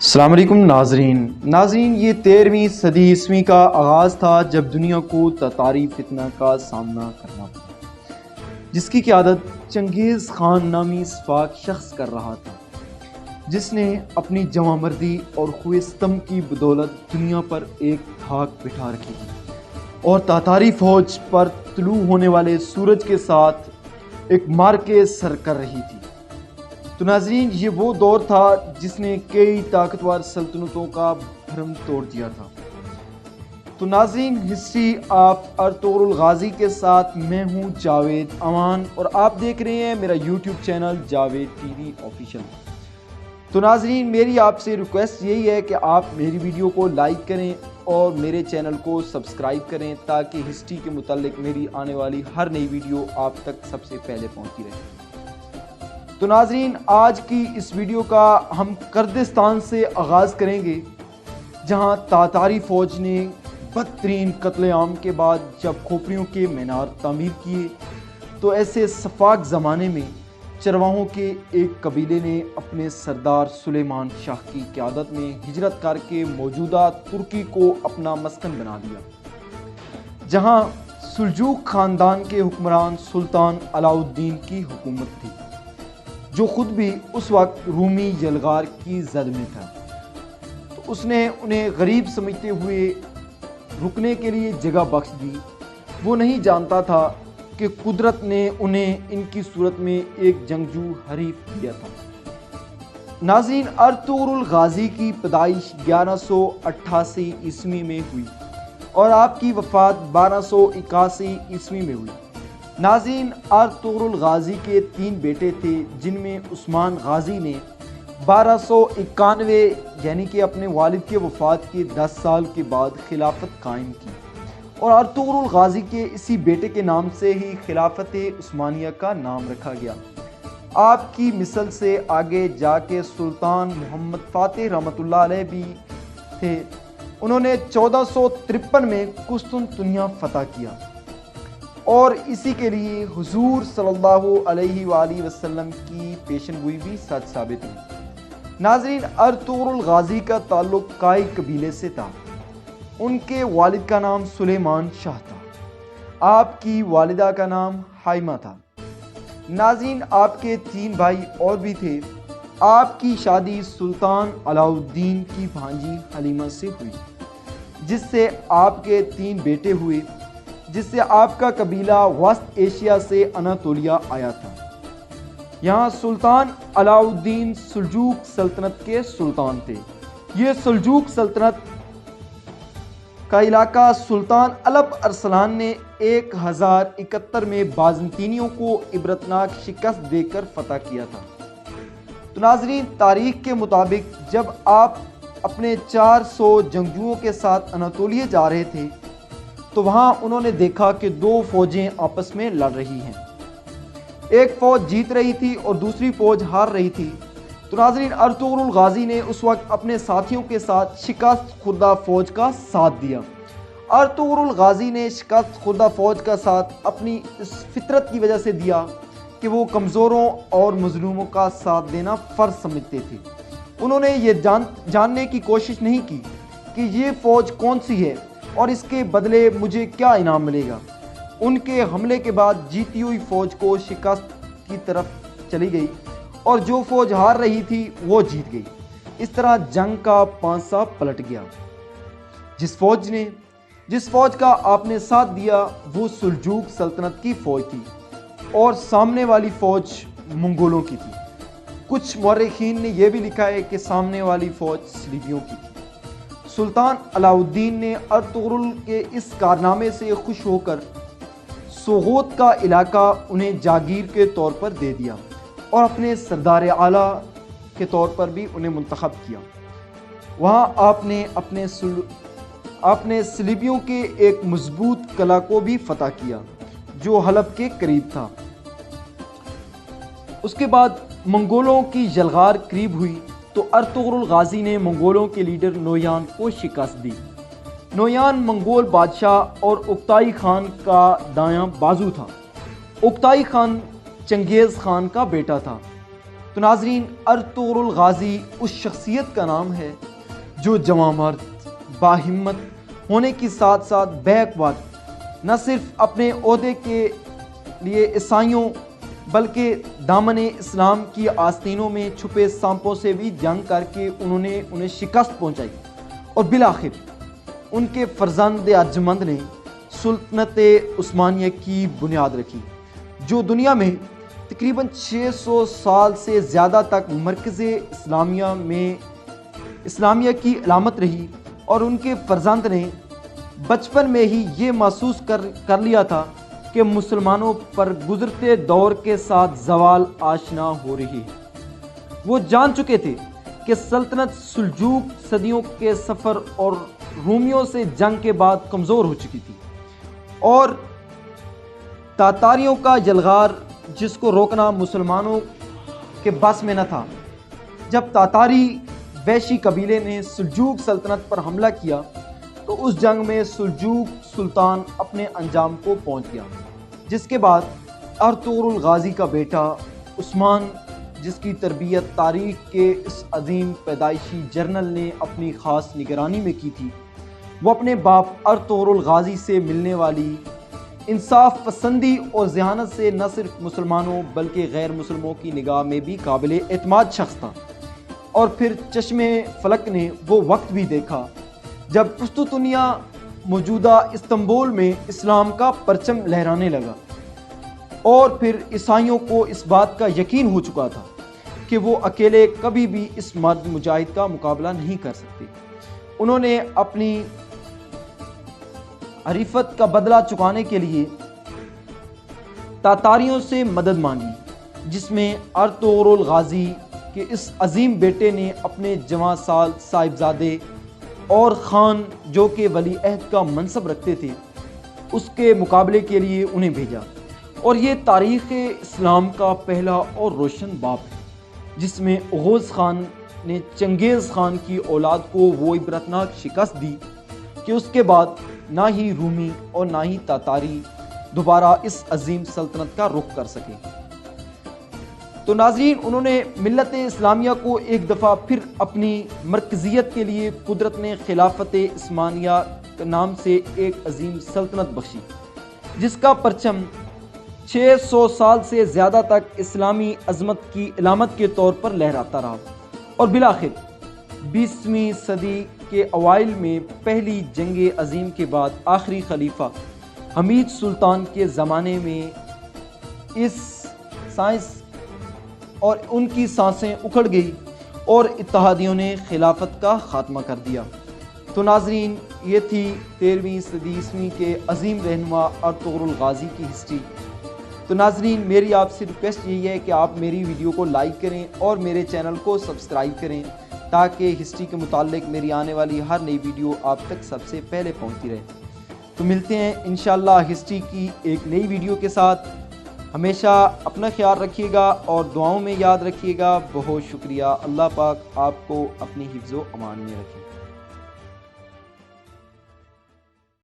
السلام علیکم ناظرین یہ 13ویں صدی عیسوی کا آغاز تھا جب دنیا کو تتاری فتنہ کا سامنا کرنا پڑا، جس کی قیادت چنگیز خان نامی سفاک شخص کر رہا تھا، جس نے اپنی جواں مردی اور خوئے ستم کی بدولت دنیا پر ایک دھاک بٹھا رکھی تھی اور تاتاری فوج پر طلوع ہونے والے سورج کے ساتھ ایک مارکے سر کر رہی تھی۔ تو ناظرین، یہ وہ دور تھا جس نے کئی طاقتور سلطنتوں کا بھرم توڑ دیا تھا۔ تو ناظرین، ہسٹری آف ارطغرل غازی کے ساتھ میں ہوں جاوید امان اور آپ دیکھ رہے ہیں میرا YouTube channel Javed T V official. تو ناظرین، میری آپ سے ریکویسٹ یہی ہے کہ آپ میری ویڈیو کو لائک کریں اور میرے چینل کو سبسکرائب کریں تاکہ ہسٹری کے متعلق میری آنے والی ہر نئی ویڈیو آپ تک سب سے پہلے پہنچتی رہے۔ تو ناظرین، آج کی اس ویڈیو کا ہم کردستان سے آغاز کریں گے، جہاں تاتاری فوج نے بدترین قتل عام کے بعد جب کھوپڑیوں کے مینار تعمیر کیے تو ایسے سفاک زمانے میں چرواہوں کے ایک قبیلے نے اپنے سردار سلیمان شاہ کی قیادت میں ہجرت کر کے موجودہ ترکی کو اپنا مسکن بنا دیا، جہاں سلجوق خاندان کے حکمران سلطان علاء الدین کی حکومت تھی، جو خود بھی اس وقت رومی یلغار کی زد میں تھا۔ تو اس نے انہیں غریب سمجھتے ہوئے رکنے کے لیے جگہ بخش دی۔ وہ نہیں جانتا تھا کہ قدرت نے انہیں ان کی صورت میں ایک جنگجو حریف دیا تھا۔ ناظرین، ارطغرل غازی کی پیدائش 1188 عیسوی میں ہوئی اور آپ کی وفات 1281 عیسوی میں ہوئی۔ ناظرین، ارطغرل غازی کے 3 بیٹے تھے، جن میں عثمان غازی نے 1291 یعنی کہ اپنے والد کے وفات کے 10 سال کے بعد خلافت قائم کی، اور ارطغرل غازی کے اسی بیٹے کے نام سے ہی خلافت عثمانیہ کا نام رکھا گیا۔ آپ کی مثل سے آگے جا کے سلطان محمد فاتح رحمۃ اللہ علیہ بھی تھے۔ انہوں نے 1453 میں قسطنطنیہ فتح کیا اور اسی کے لیے حضور صلی اللہ علیہ وآلہ وسلم کی پیشن گوئی بھی سچ ثابت ہوئی۔ ناظرین، ارطغرل غازی کا تعلق قائی قبیلے سے تھا۔ ان کے والد کا نام سلیمان شاہ تھا، آپ کی والدہ کا نام حائمہ تھا۔ ناظرین، آپ کے 3 بھائی اور بھی تھے۔ آپ کی شادی سلطان علاء الدین کی بھانجی حلیمہ سے ہوئی، جس سے آپ کے 3 بیٹے ہوئے، جس سے آپ کا قبیلہ وسط ایشیا سے اناطولیہ آیا تھا۔ یہاں سلطان علاء الدین سلجوق سلطنت کے سلطان تھے۔ یہ سلجوق سلطنت کا علاقہ سلطان الپ ارسلان نے 1071 میں بازنطینیوں کو عبرتناک شکست دے کر فتح کیا تھا۔ تو ناظرین، تاریخ کے مطابق جب آپ اپنے 400 جنگجوؤں کے ساتھ اناطولیہ جا رہے تھے تو وہاں انہوں نے دیکھا کہ 2 فوجیں آپس میں لڑ رہی ہیں، ایک فوج جیت رہی تھی اور دوسری فوج ہار رہی تھی۔ تو ناظرین، ارطغرل غازی نے اس وقت اپنے ساتھیوں کے ساتھ شکست خوردہ فوج کا ساتھ دیا۔ ارطغرل غازی نے شکست خوردہ فوج کا ساتھ اپنی اس فطرت کی وجہ سے دیا کہ وہ کمزوروں اور مظلوموں کا ساتھ دینا فرض سمجھتے تھے۔ انہوں نے یہ جاننے کی کوشش نہیں کی کہ یہ فوج کون سی ہے اور اس کے بدلے مجھے کیا انعام ملے گا۔ ان کے حملے کے بعد جیتی ہوئی فوج کو شکست کی طرف چلی گئی اور جو فوج ہار رہی تھی وہ جیت گئی۔ اس طرح جنگ کا پانسا پلٹ گیا۔ جس فوج کا آپ نے ساتھ دیا وہ سلجوق سلطنت کی فوج تھی اور سامنے والی فوج منگولوں کی تھی۔ کچھ مورخین نے یہ بھی لکھا ہے کہ سامنے والی فوج صلیبیوں کی تھی۔ سلطان علاء الدین نے ارطغرل کے اس کارنامے سے خوش ہو کر سوغوت کا علاقہ انہیں جاگیر کے طور پر دے دیا اور اپنے سردار اعلیٰ کے طور پر بھی انہیں منتخب کیا۔ وہاں آپ نے صلیبیوں کے ایک مضبوط قلعہ کو بھی فتح کیا جو حلب کے قریب تھا۔ اس کے بعد منگولوں کی یلغار قریب ہوئی تو ارطغرل غازی نے منگولوں کے لیڈر نویان کو شکست دی۔ نویان منگول بادشاہ اور اکتائی خان کا دایاں بازو تھا۔ اکتائی خان چنگیز خان کا بیٹا تھا۔ تو ناظرین، ارطغرل غازی اس شخصیت کا نام ہے جو جواں مرد باہمت ہونے کے ساتھ ساتھ بیک وقت نہ صرف اپنے عہدے کے لیے عیسائیوں بلکہ دامن اسلام کی آستینوں میں چھپے سانپوں سے بھی جنگ کر کے انہیں شکست پہنچائی اور بالآخر ان کے فرزند ارجمند نے سلطنت عثمانیہ کی بنیاد رکھی، جو دنیا میں تقریباً 600 سال سے زیادہ تک مرکز اسلامیہ کی علامت رہی۔ اور ان کے فرزند نے بچپن میں ہی یہ محسوس کر لیا تھا کہ مسلمانوں پر گزرتے دور کے ساتھ زوال آشنا ہو رہی ہے۔ وہ جان چکے تھے کہ سلطنت سلجوق صدیوں کے سفر اور رومیوں سے جنگ کے بعد کمزور ہو چکی تھی، اور تاتاریوں کا یلغار جس کو روکنا مسلمانوں کے بس میں نہ تھا۔ جب تاتاری ویشی قبیلے نے سلجوق سلطنت پر حملہ کیا تو اس جنگ میں سلجوق سلطان اپنے انجام کو پہنچ گیا، جس کے بعد ارطغرل غازی کا بیٹا عثمان، جس کی تربیت تاریخ کے اس عظیم پیدائشی جرنل نے اپنی خاص نگرانی میں کی تھی، وہ اپنے باپ ارطغرل غازی سے ملنے والی انصاف پسندی اور ذہانت سے نہ صرف مسلمانوں بلکہ غیر مسلموں کی نگاہ میں بھی قابل اعتماد شخص تھا۔ اور پھر چشم فلک نے وہ وقت بھی دیکھا جب قسطنطنیہ موجودہ استنبول میں اسلام کا پرچم لہرانے لگا، اور پھر عیسائیوں کو اس بات کا یقین ہو چکا تھا کہ وہ اکیلے کبھی بھی اس مرد مجاہد کا مقابلہ نہیں کر سکتے۔ انہوں نے اپنی حریفت کا بدلہ چکانے کے لیے تاتاریوں سے مدد مانگی، جس میں ارطغرل غازی کے اس عظیم بیٹے نے اپنے جواں سال صاحبزادے اور خان، جو کہ ولی عہد کا منصب رکھتے تھے، اس کے مقابلے کے لیے انہیں بھیجا۔ اور یہ تاریخ اسلام کا پہلا اور روشن باب ہے جس میں اوغوز خان نے چنگیز خان کی اولاد کو وہ عبرتناک شکست دی کہ اس کے بعد نہ ہی رومی اور نہ ہی تاتاری دوبارہ اس عظیم سلطنت کا رخ کر سکے۔ تو ناظرین، انہوں نے ملت اسلامیہ کو ایک دفعہ پھر اپنی مرکزیت کے لیے قدرت نے خلافت عثمانیہ کے نام سے ایک عظیم سلطنت بخشی، جس کا پرچم 600 سال سے زیادہ تک اسلامی عظمت کی علامت کے طور پر لہراتا رہا۔ اور بالآخر 20ویں صدی کے اوائل میں پہلی جنگ عظیم کے بعد آخری خلیفہ حمید سلطان کے زمانے میں اس سائنس اور ان کی سانسیں اکھڑ گئی اور اتحادیوں نے خلافت کا خاتمہ کر دیا۔ تو ناظرین، یہ تھی 13ویں صدی عیسوی کے عظیم رہنما ارطغرل غازی کی ہسٹری۔ تو ناظرین، میری آپ سے ریکویسٹ یہی ہے کہ آپ میری ویڈیو کو لائک کریں اور میرے چینل کو سبسکرائب کریں تاکہ ہسٹری کے متعلق میری آنے والی ہر نئی ویڈیو آپ تک سب سے پہلے پہنچتی رہے۔ تو ملتے ہیں انشاءاللہ ہسٹری کی ایک نئی ویڈیو کے ساتھ۔ ہمیشہ اپنا خیال رکھیے گا اور دعاؤں میں یاد رکھیے گا۔ بہت شکریہ۔ اللہ پاک آپ کو اپنی حفظ و امان میں رکھے۔